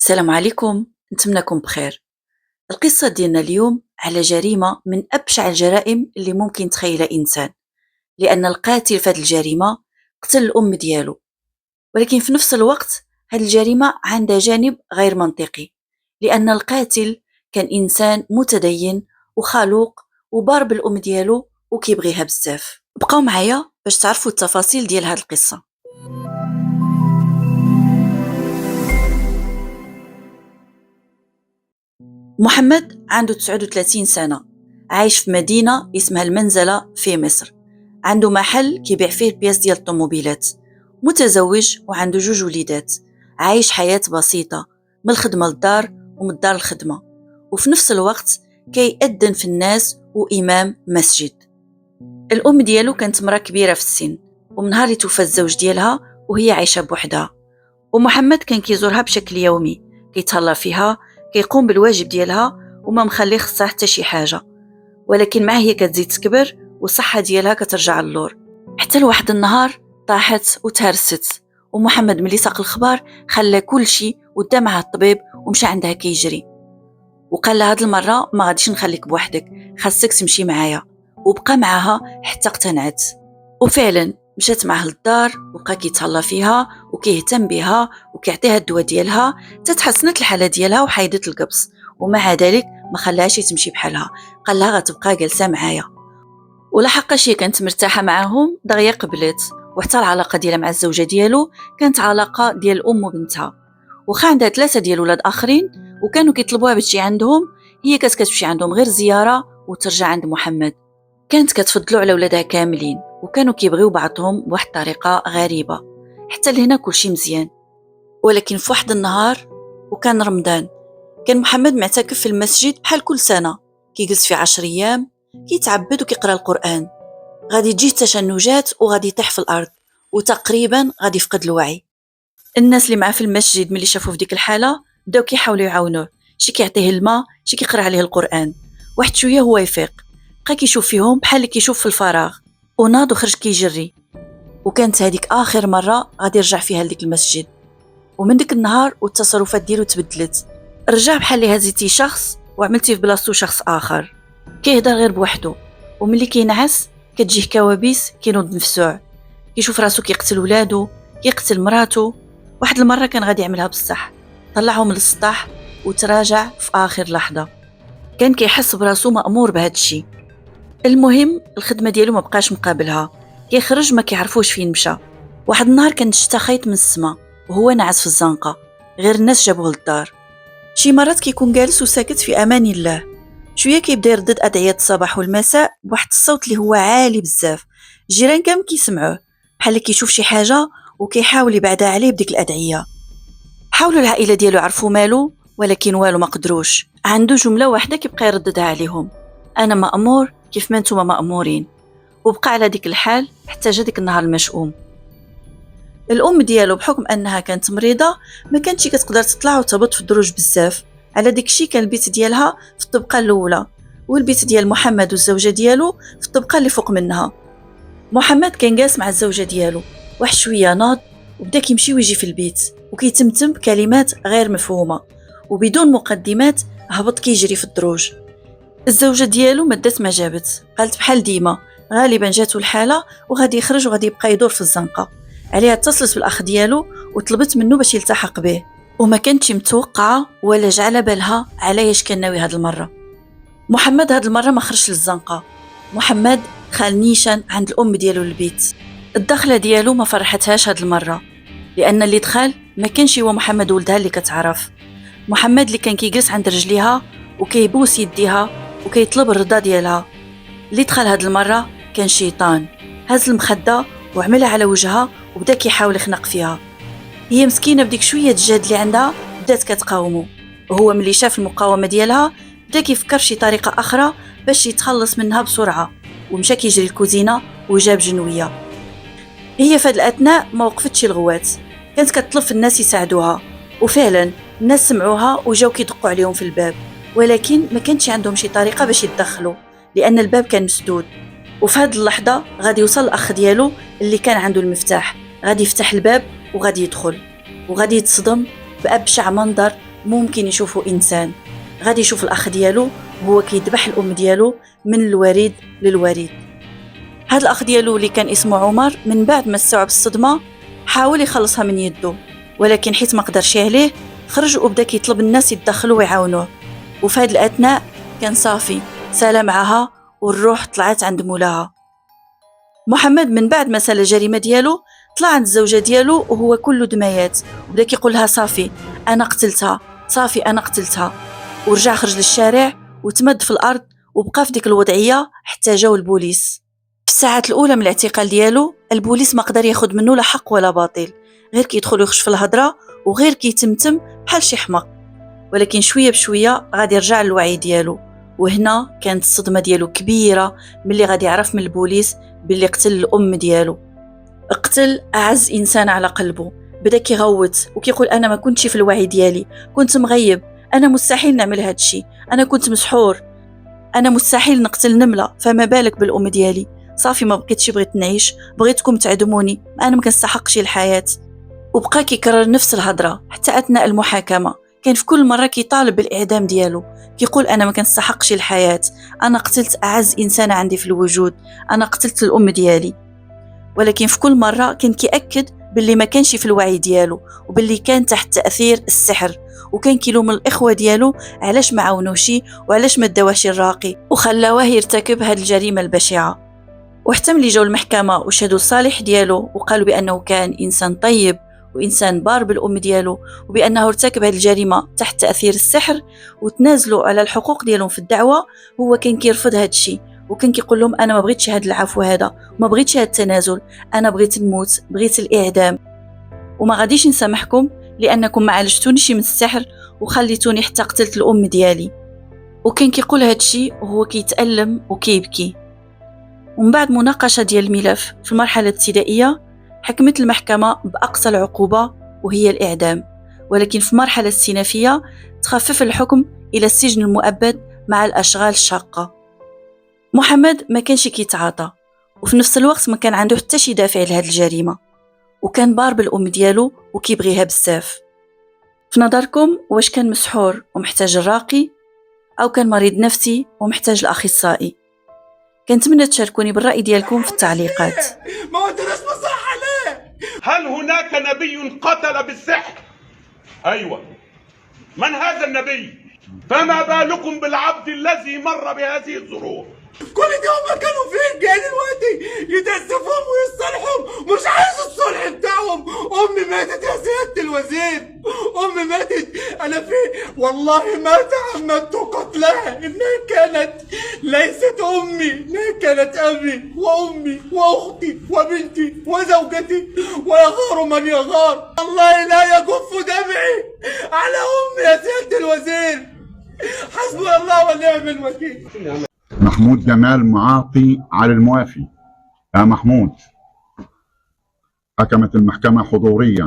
السلام عليكم، نتمنىكم بخير. القصة ديالنا اليوم على جريمة من أبشع الجرائم اللي ممكن تخيلها إنسان، لأن القاتل في هذه الجريمة قتل الأم ديالو، ولكن في نفس الوقت هذه الجريمة عندها جانب غير منطقي، لأن القاتل كان إنسان متدين وخلوق وبار بالأم ديالو وكيبغيها بزاف. بقاو معايا باش تعرفوا التفاصيل ديال هذه القصة. محمد عنده 39 سنة، عايش في مدينة اسمها المنزلة في مصر. عنده محل كيبيع فيه بياس ديال الطوموبيلات، متزوج وعنده 2 وليدات. عايش حياة بسيطة من الخدمة للدار ومن الدار الخدمة، وفي نفس الوقت كيأذن في الناس وإمام مسجد. الأم ديالو كانت مرأة كبيرة في السن، ومن نهار توفى الزوج ديالها وهي عايشة بوحدها، ومحمد كان كيزورها بشكل يومي، كيتهلا فيها، كيقوم بالواجب ديالها وما مخلي خصها حتى شي حاجه. ولكن معاه هي كتزيد تكبر والصحه ديالها كترجع للور، حتى لواحد النهار طاحت وتهرست، ومحمد ملي ساق الخبر خلى كل شيء ودا معها الطبيب ومشى عندها كيجري، وقال لها هاد المره ما غاديش نخليك بوحدك، خاصك تمشي معايا. وبقى معاها حتى اقتنعت، وفعلا مشات معاه للدار وبقى كيتهلا فيها وكيهتم بها وكيعطيها الدواء ديالها، تتحسنت الحاله ديالها وحيدت القبص، ومع ذلك ما خلاهاش تمشي بحالها، قال لها غتبقى جالسه معايا. ولحقاش هي كانت مرتاحه معاهم دغيا قبلت، وحتى العلاقه ديالها مع الزوجه ديالو كانت علاقه ديال الام وبنتها. وخا عندها 3 ديال ولاد اخرين وكانوا كيطلبوها باش تجي عندهم، هي كانت كتمشي عندهم غير زياره وترجع عند محمد. كانت كتفضلوا على ولادها كاملين، وكانوا كيبغيو بعضهم بواحد الطريقه غريبه. حتى لهنا كلشي مزيان، ولكن في واحد النهار وكان رمضان، كان محمد معتكف في المسجد بحال كل سنه، كيجلس في 10 ايام كيتعبد وكيقرا القران. غادي تجيه التشنجات وغادي يطيح في الارض، وتقريبا غادي يفقد الوعي. الناس اللي معاه في المسجد ملي شافوه في ديك الحاله بداو كيحاولوا يعاونوه، شي كيعطيه الماء، شي كيقرا عليه القران. واحد شويه هو يفيق، بقى كيشوف فيهم بحال اللي كيشوف في الفراغ، وناض وخرج كيجري. وكانت هذيك اخر مره غادي يرجع فيها لديك المسجد. ومن ديك النهار والتصرفات ديالو تبدلت، رجع بحال اللي هزيتي شخص وعملتي في بلاصتو شخص اخر، كيهضر غير بوحدو، وملي كينعس كتجيه كوابيس، كينوض مفسوع، كيشوف راسو كيقتل ولادو، كيقتل مراته. واحد المره كان غادي يعملها بصح، طلعهم للسطح وتراجع في اخر لحظه، كان كيحس براسو مأمور بهذا الشيء. المهم الخدمه ديالو ما بقاش مقابلها، كيخرج ما كيعرفوش فين مشى. واحد النهار كان شتا خيط من السما وهو ناعس في الزنقه، غير الناس جابوه للدار. شي مرات كيكون جالس وساكت في امان الله، شويه كيبدا يردد ادعيه الصباح والمساء بواحد الصوت اللي هو عالي بزاف، الجيران كامل كيسمعوه، بحال كيشوف شي حاجه وكيحاول يبعدها عليه بديك الادعيه. حاولوا العائله ديالو يعرفوا مالو، ولكن والو ما قدروش. عنده جمله واحده كيبقى يرددها عليهم: انا مأمور كيف ما نتوما مأمورين. وبقى على ديك الحال حتى جا ديك النهار المشؤوم. الام ديالو بحكم انها كانت مريضه ما كانتش كتقدر تطلع وتهبط في الدروج بزاف، على ديك الشيء كان البيت ديالها في الطبقه الاولى، والبيت ديال محمد والزوجه ديالو في الطبقه اللي فوق منها. محمد كان جالس مع الزوجه ديالو، واحد شويه ناض وبدا كيمشي ويجي في البيت وكيتمتم بكلمات غير مفهومه، وبدون مقدمات هبط كيجري في الدروج. الزوجه ديالو مدات ما جابت، قالت بحال ديما غالبا جاتو الحاله وغادي يخرج وغادي يبقى يدور في الزنقه. عليها اتصلت بالاخ ديالو وطلبت منه باش يلتحق به، وما كانتش متوقعه ولا جا على بالها علاش كان ناوي هاد المره. محمد هاد المره ما خرجش للزنقه، محمد دخل نيشان عند الام ديالو للبيت. الدخله ديالو ما فرحتهاش هاد المره، لان اللي دخل ما كانش هو محمد ولدها اللي كتعرف. محمد اللي كان كيجلس عند رجليها وكيبوس يديها وكيطلب الرضا ديالها. اللي دخل هاد المره كان شيطان، هز المخده وعملها على وجهها وبدا كيحاول يخنق فيها. هي مسكينه بديك شويه الجهد اللي عندها بدات كتقاومه، وهو ملي شاف المقاومه ديالها بدا كيفكر شي طريقه اخرى باش يتخلص منها بسرعه، ومشى كيجري الكوزينه وجاب جنويه. هي في هاد الاثناء ما وقفتش الغوات، كانت كتطلب في الناس يساعدوها، وفعلا الناس سمعوها وجاو كيدقوا عليهم في الباب، ولكن ما كانش عندهم شي طريقه باش يتدخلوا لان الباب كان مسدود. وفي هاد اللحظه غادي يوصل الاخ ديالو اللي كان عنده المفتاح، غادي يفتح الباب وغادي يدخل، وغادي يتصدم بأبشع منظر ممكن يشوفه إنسان. غادي يشوف الأخ ديالو وهو كيذبح الأم ديالو من الوريد للوريد. هذا الأخ ديالو اللي كان اسمه عمر من بعد ما استوعب الصدمة حاول يخلصها من يده، ولكن حيت ما قدرش عليه خرج وبدا كيطلب الناس يتدخلوا ويعاونوه. وفي هذا الأثناء كان صافي سالا معها والروح طلعت عند مولاها. محمد من بعد ما سال الجريمة ديالو طلع عند الزوجة ديالو وهو كله دميات، وبدا كيقول لها صافي أنا قتلتها، صافي أنا قتلتها. ورجع خرج للشارع وتمد في الأرض وبقى في ديك الوضعية حتى جاو البوليس. في الساعات الأولى من الاعتقال ديالو البوليس ما قدر ياخد منه لا حق ولا باطل، غير كيدخل ويخش في الهضرة وغير كيتمتم بحال شي حمق. ولكن شوية بشوية غادي يرجع للوعي ديالو، وهنا كانت الصدمة ديالو كبيرة ملي غادي يعرف من البوليس باللي قتل الأم ديالو، قتل أعز إنسان على قلبه. بدا كيغوت وكيقول أنا ما كنتش في الوعي ديالي، كنت مغيب، أنا مستحيل نعمل هاد الشي، أنا كنت مسحور، أنا مستحيل نقتل نملة، فما بالك بالأم ديالي. صافي ما بقيتش بغيت نعيش، بغيتكم تعدموني، أنا ما كنستحقش الحياة. وبقى كيكرر نفس الهضرة حتى أثناء المحاكمة. كان في كل مرة كيطالب بالإعدام ديالو، كيقول أنا ما كنستحقش الحياة، أنا قتلت أعز إنسان عندي في الوجود، أنا قتلت الأم ديالي. ولكن في كل مرة كان كيأكد باللي ما كانش في الوعي ديالو وباللي كان تحت تأثير السحر، وكان كيلوم الإخوة ديالو علاش ما عاونوشي وعلاش ما داوهش الراقي وخلاوه يرتكب هذه الجريمة البشعة. وحتى ملي جاو المحكمة وشهدوا الصالح ديالو وقالوا بأنه كان إنسان طيب وإنسان بار بالأم ديالو وبأنه ارتكب هذه الجريمة تحت تأثير السحر، وتنازلوا على الحقوق ديالهم في الدعوة، هو كان كيرفض هذا الشيء وكان كيقول لهم أنا ما بغيتش هذا العفو هذا، ما بغيتش هذا التنازل، أنا بغيت نموت، بغيت الإعدام، وما غاديش نسامحكم لأنكم ما عالجتونيش من السحر وخليتوني حتى قتلت الأم ديالي. وكان كيقول هذا الشيء وهو كيتألم وكيبكي. ومن بعد مناقشة ديال الملف في المرحلة الابتدائية حكمت المحكمة بأقصى العقوبة وهي الإعدام، ولكن في المرحلة السنفية تخفف الحكم إلى السجن المؤبد مع الأشغال الشاقة. محمد ما كانش كيتعاطى وفي نفس الوقت ما كان عنده حتى شي دافع لهذه الجريمة، وكان بار بالأم ديالو وكيبغيها بزاف. في نظركم واش كان مسحور ومحتاج الراقي أو كان مريض نفسي ومحتاج الأخصائي؟ كنتمنى تشاركوني بالرأي ديالكم في التعليقات. ما قلتلوش بصح عليه. هل هناك نبي قتل بالسحر؟ أيوة. من هذا النبي؟ فما بالكم بالعبد الذي مر بهذه الظروف؟ كل دي هما كانوا فين؟ جاي دلوقتي يتأسفهم ويصالحهم، مش عايز الصلح بتاعهم. أمي ماتت يا سيادة الوزير، أمي ماتت. أنا فين؟ والله ما تعمدت قتلها، إنها كانت ليست أمي، إنها كانت أبي وأمي وأختي وبنتي وزوجتي، ويغار من يغار. الله لا يكف دمعي على أمي يا سيادة الوزير. حسبي الله ونعم الوكيل. محمود جمال معاطي على الموافي. يا محمود، حكمت المحكمة حضوريا